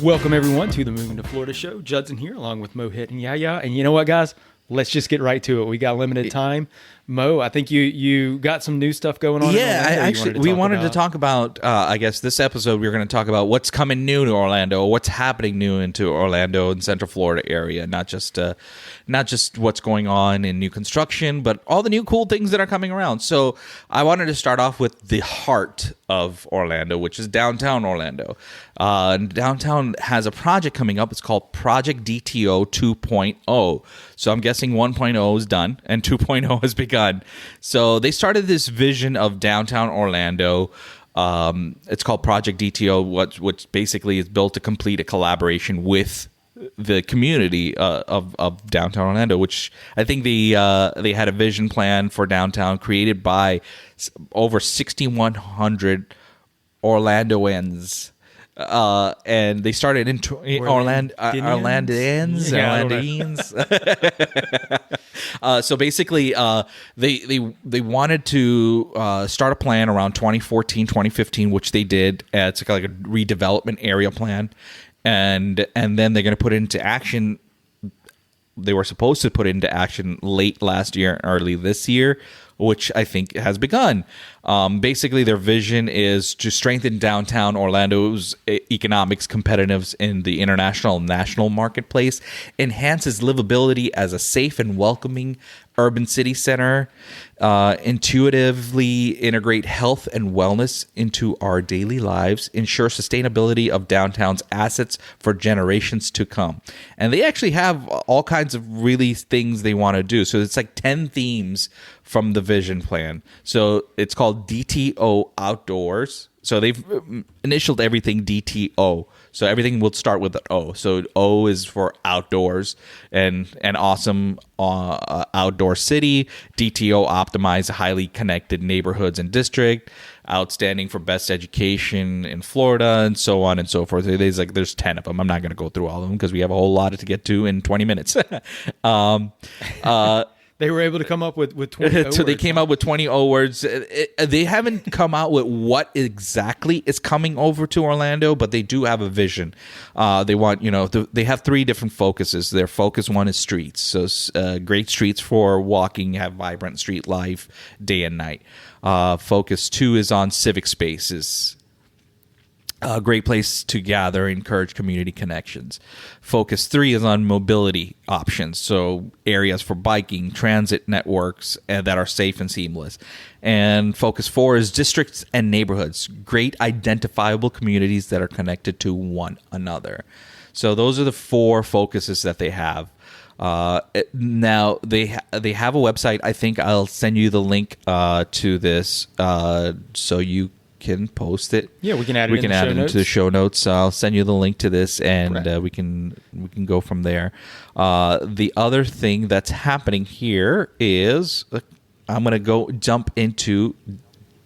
Welcome, everyone, to the Moving to Florida show. Judson here, along with Mohit and Yaya. And you know what, guys? Let's just get right to it. We got limited time. Mo, I think you got some new stuff going on. Yeah, we wanted to talk about. I guess this episode we were going to talk about what's coming new to Orlando, what's happening new into Orlando and Central Florida area. Not just what's going on in new construction, but all the new cool things that are coming around. So I wanted to start off with the heart of Orlando, which is downtown Orlando. Downtown has a project coming up. It's called Project DTO 2.0. So I'm guessing 1.0 is done and 2.0 has begun. So they started this vision of downtown Orlando. It's called Project DTO, which basically is built to complete a collaboration with the community of downtown Orlando, which I think they had a vision plan for downtown created by over 6,100 Orlandoans. And they started in Orlandians. So basically, they wanted to start a plan around 2014, 2015, which they did. It's like a redevelopment area plan, and then they're going to put it into action. They were supposed to put it into action late last year, early this year, which I think has begun. Basically, their vision is to strengthen downtown Orlando's economics competitiveness in the international and national marketplace, enhances livability as a safe and welcoming urban city center, intuitively integrate health and wellness into our daily lives, ensure sustainability of downtown's assets for generations to come. And they actually have all kinds of really things they want to do. So it's like 10 themes from the vision plan. So it's called DTO Outdoors. So they've initialed everything DTO. So everything will start with an O. So O is for outdoors and an awesome outdoor city. DTO optimize highly connected neighborhoods and district. Outstanding for best education in Florida, and so on and so forth. There's 10 of them. I'm not going to go through all of them because we have a whole lot to get to in 20 minutes. They were able to come up with 20 O So they came out with 20 O words. They haven't come out with what exactly is coming over to Orlando, but they do have a vision. They want, they have 3 different focuses. Their focus 1 is streets. So great streets for walking, have vibrant street life day and night. Focus 2 is on civic spaces. A great place to gather, encourage community connections. Focus 3 is on mobility options, so areas for biking, transit networks that are safe and seamless. And Focus 4 is districts and neighborhoods, great identifiable communities that are connected to one another. So those are the 4 focuses that they have. Now they have a website. I think I'll send you the link to this so you can post it. Yeah, we can add it into the show notes. I'll send you the link to this, and we can go from there. The other thing that's happening here is I'm going to jump into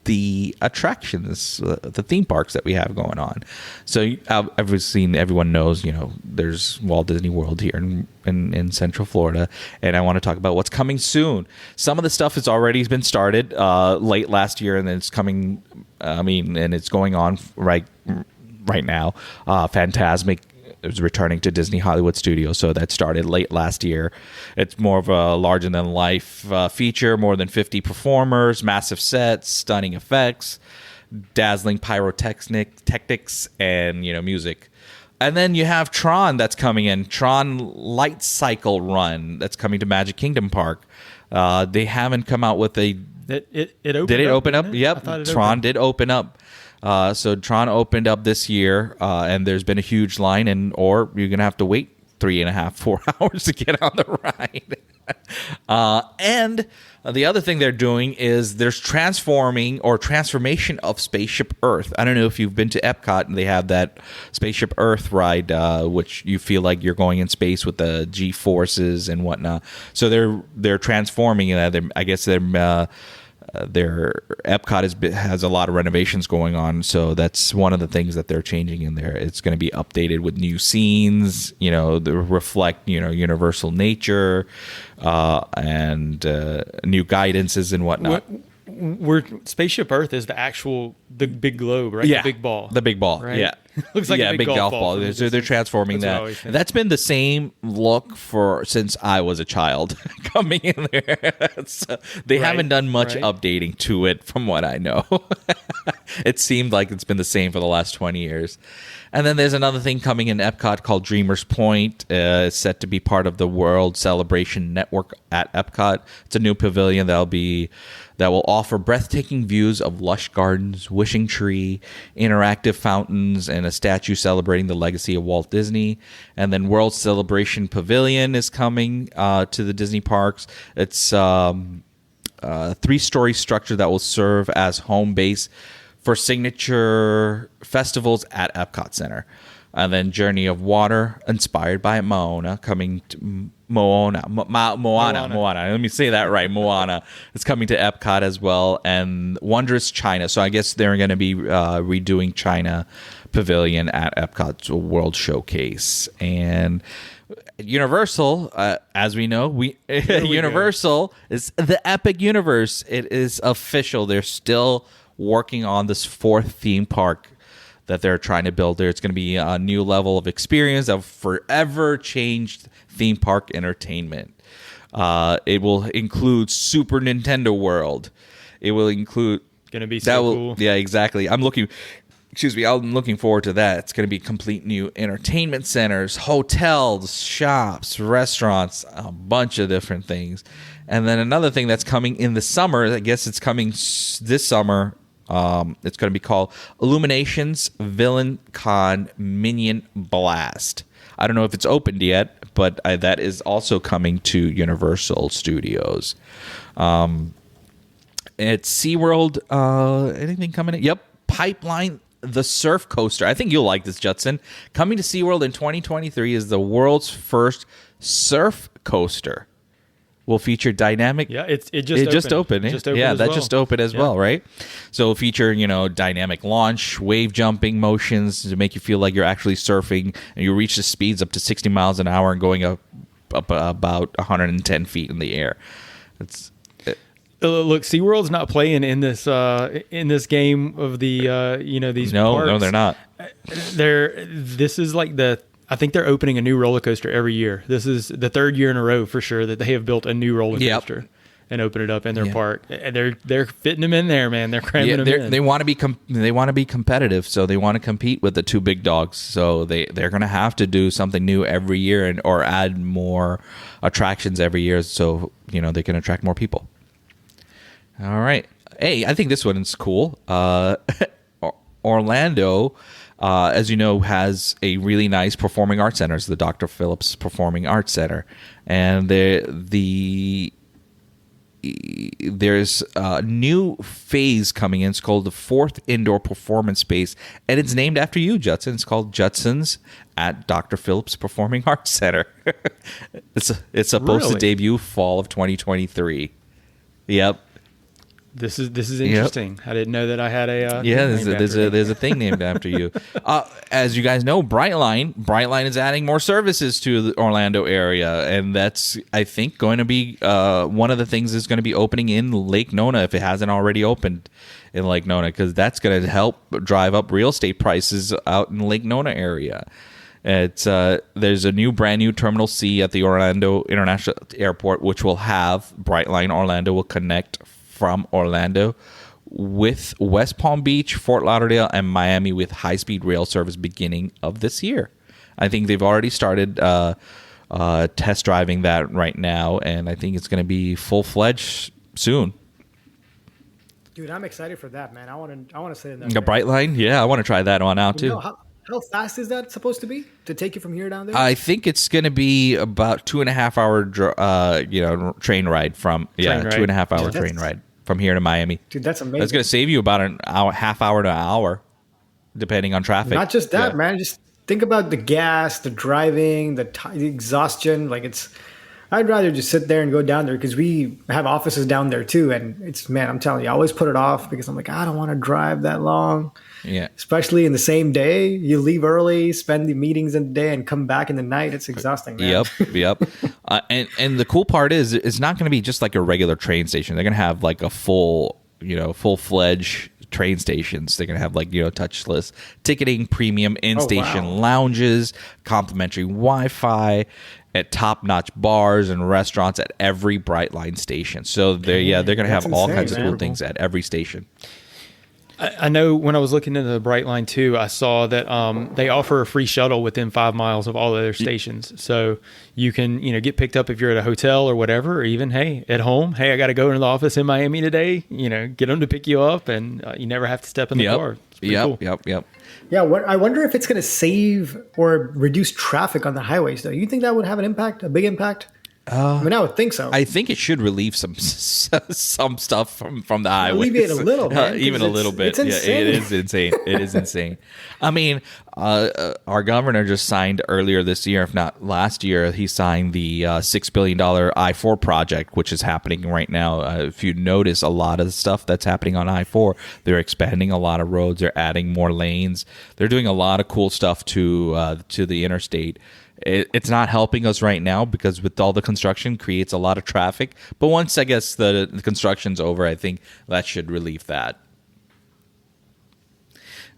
the attractions, the theme parks that we have going on. So everyone knows, there's Walt Disney World here in Central Florida, and I want to talk about what's coming soon. Some of the stuff has already been started late last year, and then it's coming. And it's going on right now. Fantasmic is returning to Disney Hollywood Studios, so that started late last year. It's more of a larger-than-life feature, more than 50 performers, massive sets, stunning effects, dazzling pyrotechnics, and music. And then you have Tron that's coming in, Tron Light Cycle Run that's coming to Magic Kingdom Park. They haven't come out with a... It opened Did it open up? Yep, Tron did open up. So Tron opened up this year, and there's been a huge line, or you're going to have to wait 3.5-4 hours to get on the ride. And the other thing they're doing is there's transformation of Spaceship Earth. I don't know if you've been to Epcot, and they have that Spaceship Earth ride, which you feel like you're going in space with the G-forces and whatnot. So they're transforming that. I guess their Epcot has a lot of renovations going on, so that's one of the things that they're changing in there. It's going to be updated with new scenes, that reflect universal nature, and new guidances and whatnot. Spaceship Earth is the actual the big globe, right? Yeah, The big ball. The big ball. Right? Yeah. Looks like a big golf ball from the They're transforming That's what I always that. think. That's been the same look since I was a child coming in there. They haven't done much updating to it from what I know. It seemed like it's been the same for the last 20 years. And then there's another thing coming in Epcot called Dreamers Point. It's set to be part of the World Celebration Network at Epcot. It's a new pavilion that will offer breathtaking views of lush gardens, wishing tree, interactive fountains, and a statue celebrating the legacy of Walt Disney. And then World Celebration Pavilion is coming to the Disney parks. It's a 3-story structure that will serve as home base for signature festivals at Epcot Center. And then Journey of Water, inspired by Moana, coming to Moana. Let me say that right. Moana is coming to Epcot as well, and Wondrous China. So I guess they're going to be redoing China Pavilion at Epcot's World Showcase. And Universal, as we know, Universal is the Epic Universe. It is official. They're still working on this 4th theme park that they're trying to build there. It's going to be a new level of experience that will forever change theme park entertainment. It will include Super Nintendo World. It will include... Going to be so cool. Yeah, exactly. I'm looking forward to that. It's going to be complete new entertainment centers, hotels, shops, restaurants, a bunch of different things. And then another thing that's coming in the summer, I guess it's coming this summer. It's going to be called Illuminations Villain Con Minion Blast. I don't know if it's opened yet, but that is also coming to Universal Studios. At SeaWorld, anything coming in? Yep, Pipeline the Surf Coaster. I think you'll like this, Judson. Coming to SeaWorld in 2023 is the world's first surf coaster. Will feature dynamic. Yeah, it just opened. Yeah, that just opened as well, right? So it'll feature, dynamic launch, wave jumping motions to make you feel like you're actually surfing, and you reach the speeds up to 60 miles an hour and going up about 110 feet in the air. Look, SeaWorld's not playing in this game of the these parks. No, they're not. This is like I think they're opening a new roller coaster every year. This is the 3rd year in a row for sure that they have built a new roller coaster and open it up in their park. And they're fitting them in there, man. They're cramming them in. They want to be competitive, so they want to compete with the 2 big dogs. So they're going to have to do something new every year or add more attractions every year, so they can attract more people. All right. Hey, I think this one is cool. Orlando, as you know, has a really nice performing arts center. It's the Dr. Phillips Performing Arts Center. And there's a new phase coming in. It's called the 4th Indoor Performance Space. And it's named after you, Judson. It's called Judson's at Dr. Phillips Performing Arts Center. It's supposed to debut fall of 2023. Yep. This is interesting. Yep. I didn't know that I had a there's a thing named after you. As you guys know, Brightline is adding more services to the Orlando area, and that's, I think, going to be one of the things is going to be opening in Lake Nona if it hasn't already opened in Lake Nona, because that's going to help drive up real estate prices out in Lake Nona area. It's there's a brand new Terminal C at the Orlando International Airport, which will have Brightline Orlando will connect from Orlando with West Palm Beach, Fort Lauderdale, and Miami with high-speed rail service beginning of this year. I think they've already started test driving that right now, and I think it's going to be full-fledged soon. Dude, I'm excited for that, man. I want to sit in that. The Brightline? Yeah, I want to try that one out too. How fast is that supposed to be to take you from here down there? I think it's going to be about 2.5 hour, train ride from 2.5 hour train ride from here to Miami. Dude, that's amazing. That's going to save you about an hour, half hour to an hour, depending on traffic. Not just that, man. Just think about the gas, the driving, the exhaustion. I'd rather just sit there and go down there because we have offices down there too. And I'm telling you, I always put it off because I'm like, I don't want to drive that long. Yeah. Especially in the same day. You leave early, spend the meetings in the day, and come back in the night. It's exhausting, man. Yep. And the cool part is it's not going to be just like a regular train station. They're going to have like a full-fledged train stations. They're going to have touchless ticketing, premium in-station wow. lounges, complimentary Wi-Fi at top-notch bars and restaurants at every Brightline station. So they're going to have all kinds of cool things at every station. I know when I was looking into the Brightline too, I saw that they offer a free shuttle within 5 miles of all of their stations. So you can, get picked up if you're at a hotel or whatever, or even, hey, at home. Hey, I got to go into the office in Miami today. Get them to pick you up, and you never have to step in the car. It's pretty cool. Yep. Yeah, I wonder if it's going to save or reduce traffic on the highways, though. You think that would have an impact, a big impact? I would think so. I think it should relieve some stuff from the highways. Alleviate a little, man, even a little bit. It's insane. It is insane. It is insane. I mean, our governor just signed earlier this year, if not last year, he signed the $6 billion I-4 project, which is happening right now. If you notice, a lot of the stuff that's happening on I-4, they're expanding a lot of roads. They're adding more lanes. They're doing a lot of cool stuff to the interstate. It's not helping us right now because with all the construction creates a lot of traffic. But once I guess the construction's over, I think that should relieve that.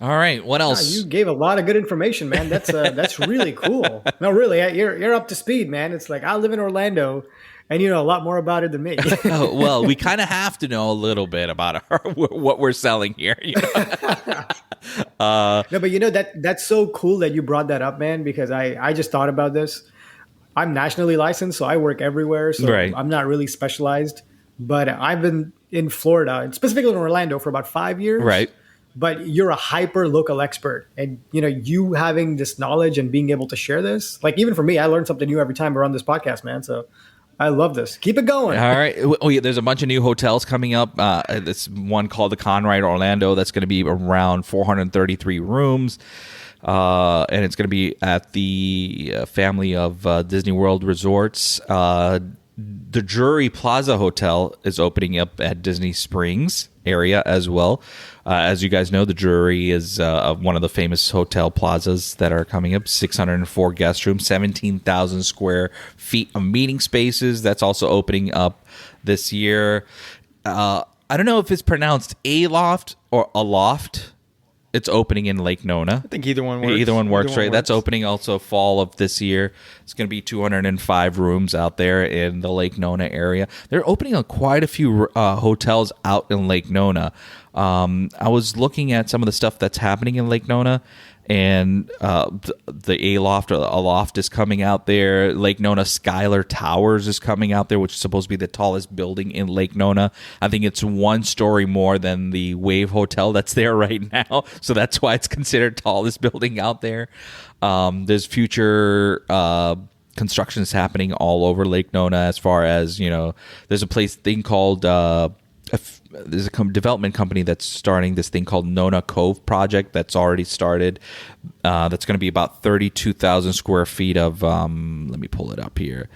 All right, what else? You gave a lot of good information, man. That's really cool. No, really, you're up to speed, man. It's like I live in Orlando, and you know a lot more about it than me. Oh, well, we kind of have to know a little bit about what we're selling here. No, but that's so cool that you brought that up, man, because I just thought about this. I'm nationally licensed, so I work everywhere, so right. I'm not really specialized. But I've been in Florida, and specifically in Orlando, for about 5 years. Right. But you're a hyper local expert, and you having this knowledge and being able to share this, like even for me, I learn something new every time we're on this podcast, man. So I love this. Keep it going. All right. Oh, yeah, there's a bunch of new hotels coming up. This one called the Conrad Orlando. That's going to be around 433 rooms. And it's going to be at the family of Disney World Resorts. The Drury Plaza Hotel is opening up at Disney Springs area as well. As you guys know, the Drury is one of the famous hotel plazas that are coming up. 604 guest rooms, 17,000 square feet of meeting spaces. That's also opening up this year. I don't know if it's pronounced A-Loft or Aloft. It's opening in Lake Nona. I think either one works. Either one works, right? That's opening also fall of this year. It's going to be 205 rooms out there in the Lake Nona area. They're opening up quite a few hotels out in Lake Nona. I was looking at some of the stuff that's happening in Lake Nona, and the A-Loft or the Aloft is coming out there. Lake Nona Skylar Towers is coming out there, which is supposed to be the tallest building in Lake Nona. I think it's 1 story more than the Wave Hotel that's there right now, so that's why it's considered tallest building out there. There's future constructions happening all over Lake Nona, as far as, there's a thing called... there's a development company that's starting this thing called Nona Cove project that's already started. That's going to be about 32,000 square feet of, let me pull it up here,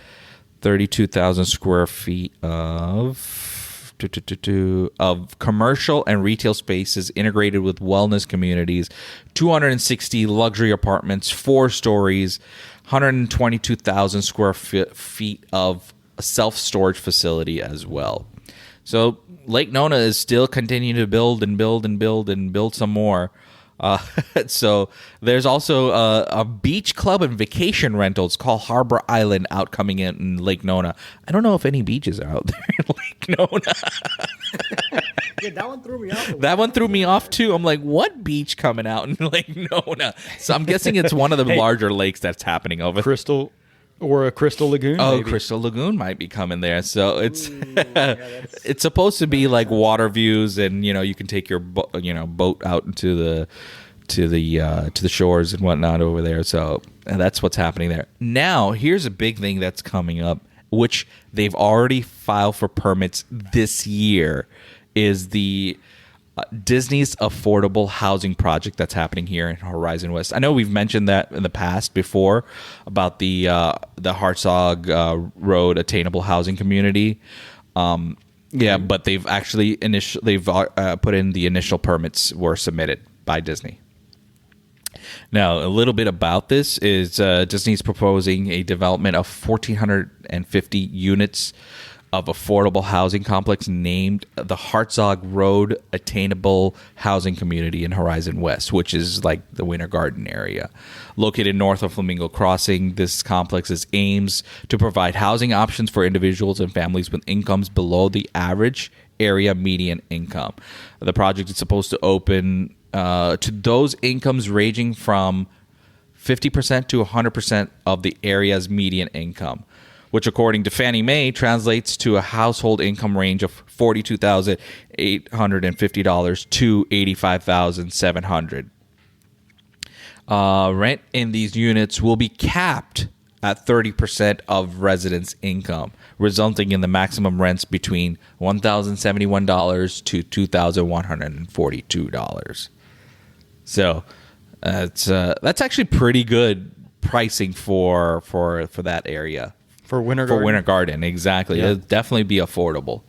32,000 square feet of commercial and retail spaces integrated with wellness communities, 260 luxury apartments, 4 stories, 122,000 square feet of a self-storage facility as well. So Lake Nona is still continuing to build and build and build and build some more. So there's also a beach club and vacation rentals called Harbor Island coming in Lake Nona. I don't know if any beaches are out there in Lake Nona. Yeah, that one threw me off. That one threw me off too. I'm like, what beach coming out in Lake Nona? So I'm guessing it's one of the larger lakes that's happening over there. Or a Crystal Lagoon. Oh, maybe. Crystal Lagoon might be coming there. So it's it's supposed to be like water views, and you can take your boat out into the shores and whatnot over there. So that's what's happening there. Now, here's a big thing that's coming up, which they've already filed for permits this year, is the Disney's affordable housing project that's happening here in Horizon West. I know we've mentioned that in the past before about the Hartsog Road Attainable Housing Community. But they've actually put in the initial permits were submitted by Disney. Now, a little bit about this is Disney's proposing a development of 1,450 units of affordable housing complex named the Hartzog Road Attainable Housing Community in Horizon West, which is like the Winter Garden area. Located north of Flamingo Crossing, this complex aims to provide housing options for individuals and families with incomes below the average area median income. The project is supposed to open to those incomes ranging from 50% to 100% of the area's median income, which according to Fannie Mae translates to a household income range of $42,850 to $85,700. Rent in these units will be capped at 30% of residents' income, resulting in the maximum rents between $1,071 to $2,142. So that's actually pretty good pricing for that area. For Winter Garden, exactly. Yeah. It'll definitely be affordable.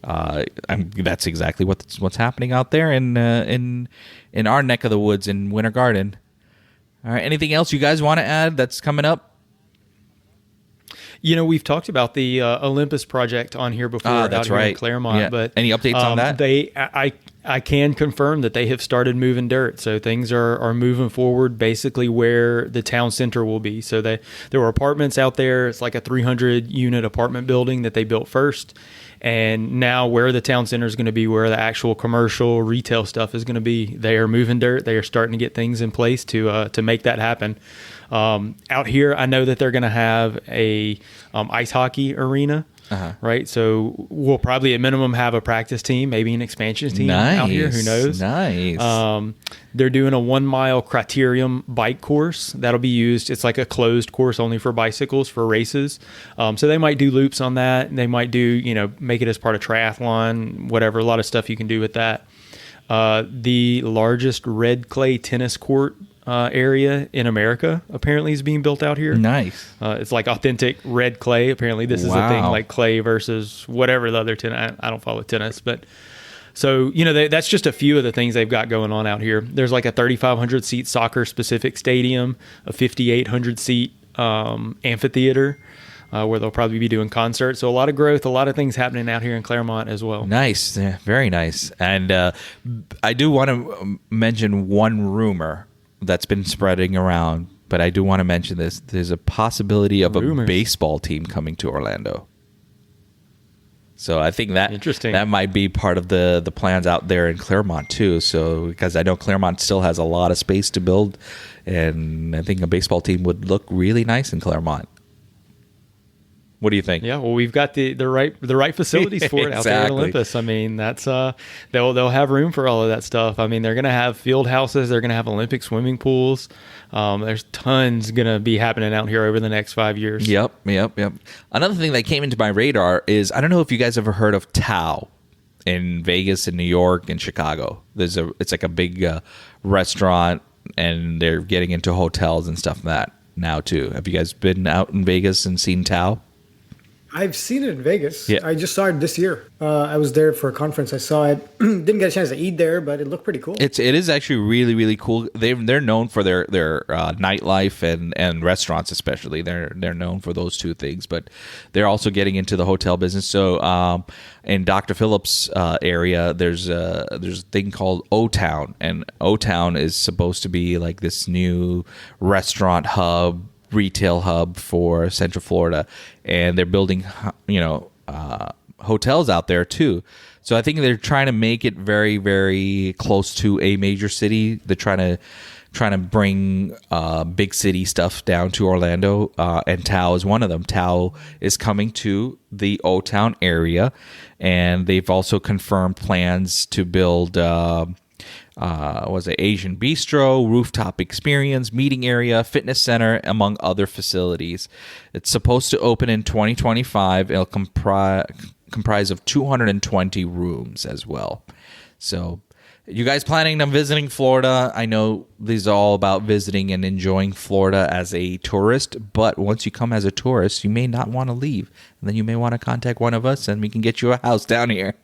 That's exactly what's happening out there in our neck of the woods in Winter Garden. All right. Anything else you guys want to add that's coming up? You know, we've talked about the Olympus project on here before. That's out here right. in Claremont. Yeah. But any updates on that? I can confirm that they have started moving dirt. So things are moving forward basically where the town center will be. So there were apartments out there. It's like a 300-unit apartment building that they built first. And now where the town center is going to be, where the actual commercial retail stuff is going to be, they are moving dirt. They are starting to get things in place to make that happen. Out here, I know that they're going to have a ice hockey arena. Right, so we'll probably at minimum have a practice team, maybe an expansion team out here. Who knows? Nice. They're doing a 1 mile criterium bike course that'll be used. It's like a closed course only for bicycles for races. So they might do loops on that. They might do make it as part of triathlon, whatever. A lot of stuff you can do with that. The largest red clay tennis court area in America apparently is being built out here. Nice. It's like authentic red clay. Apparently this is a thing, like clay versus whatever the other tennis. I don't follow tennis, but so that's just a few of the things they've got going on out here. There's like a 3,500 seat soccer specific stadium, a 5,800 seat amphitheater where they'll probably be doing concerts. So a lot of growth, a lot of things happening out here in Claremont as well. Nice. Yeah, very nice. And I do want to mention one rumor that's been spreading around, but I do want to mention this. There's a possibility of a baseball team coming to Orlando. So I think that might be part of the plans out there in Claremont too. So because I know Claremont still has a lot of space to build, and I think a baseball team would look really nice in Claremont. What do you think? Yeah, well, we've got the right facilities for it out there at Olympus. I mean, that's they'll have room for all of that stuff. I mean, they're going to have field houses. They're going to have Olympic swimming pools. There's tons going to be happening out here over the next 5 years. Yep. Another thing that came into my radar is, I don't know if you guys ever heard of Tao in Vegas, in New York, and Chicago. It's like a big restaurant, and they're getting into hotels and stuff like that now too. Have you guys been out in Vegas and seen Tao? I've seen it in Vegas. Yeah. I just saw it this year. I was there for a conference. I saw it. Didn't get a chance to eat there, but it looked pretty cool. It is actually really, really cool. They're known for their nightlife and restaurants, especially. They're known for those two things, but they're also getting into the hotel business. So in Dr. Phillips' area, there's a thing called O-Town, and O-Town is supposed to be like this new restaurant hub, retail hub for Central Florida, and they're building hotels out there too. So I think they're trying to make it very, very close to a major city. They're trying to bring big city stuff down to Orlando, and Tao is one of them. Tao is coming to the O-Town area, and they've also confirmed plans to build Asian bistro, rooftop experience, meeting area, fitness center, among other facilities. It's supposed to open in 2025. It'll comprise of 220 rooms as well. So you guys planning on visiting Florida? I know these are all about visiting and enjoying Florida as a tourist, but once you come as a tourist, you may not want to leave. And then you may want to contact one of us, and we can get you a house down here.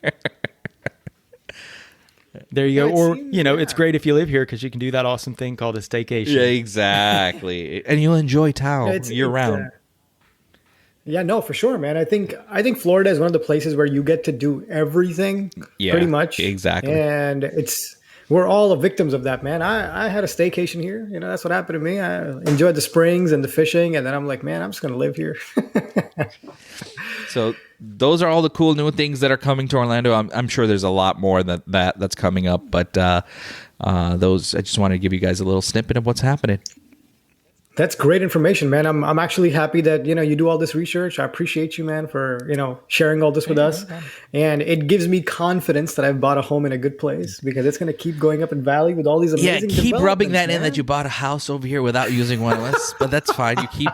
There you go. Or, it's great if you live here because you can do that awesome thing called a staycation. Yeah, exactly. And you'll enjoy Tao year round. Yeah, no, for sure, man. I think Florida is one of the places where you get to do everything, pretty much. Exactly. And we're all victims of that, man. I had a staycation here. You know, that's what happened to me. I enjoyed the springs and the fishing, and then I'm like, man, I'm just gonna live here. So those are all the cool new things that are coming to Orlando. I'm sure there's a lot more that's coming up, but those, I just want to give you guys a little snippet of what's happening. That's great information, man. I'm actually happy that, you know, you do all this research. I appreciate you, man, for, you know, sharing all this with us. And it gives me confidence that I've bought a home in a good place, because it's going to keep going up in value with all these amazing keep rubbing that man. in that you bought a house over here without using one of us. But that's fine. You keep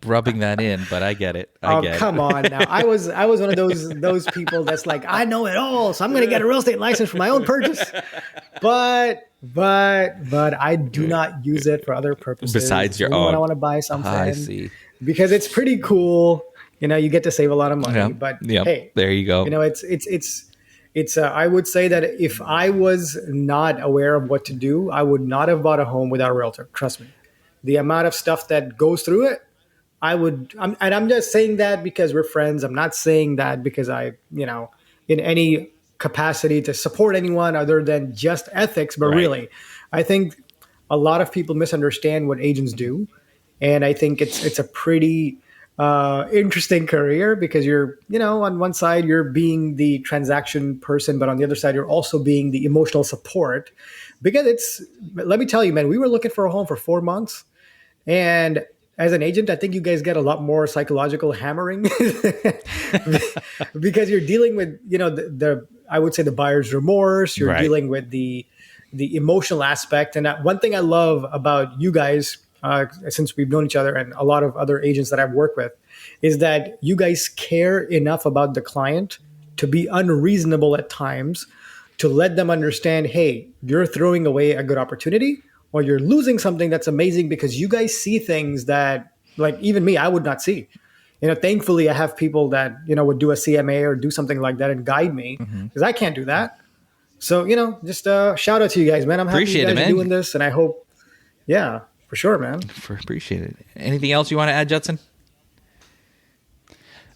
rubbing that in, but I get it. Come on now. I was one of those people that's like, I know it all, so I'm going to get a real estate license for my own purchase. But I do not use it for other purposes besides your own. When I want to buy something, I see, because it's pretty cool. You know, you get to save a lot of money. But hey, there you go. You know, it's. I would say that if I was not aware of what to do, I would not have bought a home without a realtor. Trust me, the amount of stuff that goes through it, I would. And I'm just saying that because we're friends. I'm not saying that because I, you know, in any capacity to support anyone other than just ethics. But really, I think a lot of people misunderstand what agents do. And I think it's a pretty interesting career, because you're, you know, on one side, you're being the transaction person, but on the other side, you're also being the emotional support. Because let me tell you, man, we were looking for a home for 4 months. And as an agent, I think you guys get a lot more psychological hammering because you're dealing with, you know, I would say the buyer's remorse. You're dealing with the emotional aspect. And one thing I love about you guys, since we've known each other and a lot of other agents that I've worked with, is that you guys care enough about the client to be unreasonable at times, to let them understand, hey, you're throwing away a good opportunity, or you're losing something that's amazing, because you guys see things that, like, even me, I would not see. You know, thankfully, I have people that, you know, would do a CMA or do something like that and guide me, because I can't do that. So, you know, just shout out to you guys, man. I'm happy you guys are doing this, and I hope, yeah, for sure, man. Appreciate it. Anything else you want to add, Judson?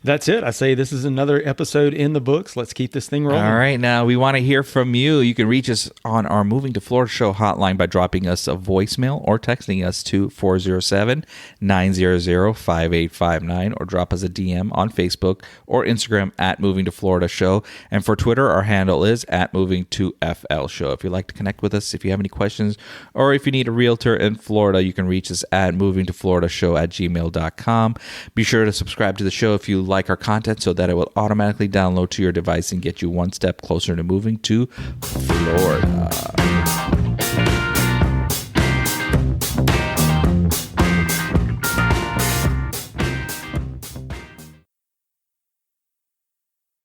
That's it. I say this is another episode in the books. Let's keep this thing rolling. All right. Now, we want to hear from you. You can reach us on our Moving to Florida show hotline by dropping us a voicemail or texting us to 407-900-5859, or drop us a DM on Facebook or Instagram at Moving to Florida Show. And for Twitter, our handle is at Moving to FL Show. If you'd like to connect with us, if you have any questions, or if you need a realtor in Florida, you can reach us at movingtofloridashow@gmail.com. Be sure to subscribe to the show if you like our content, so that it will automatically download to your device and get you one step closer to moving to Florida.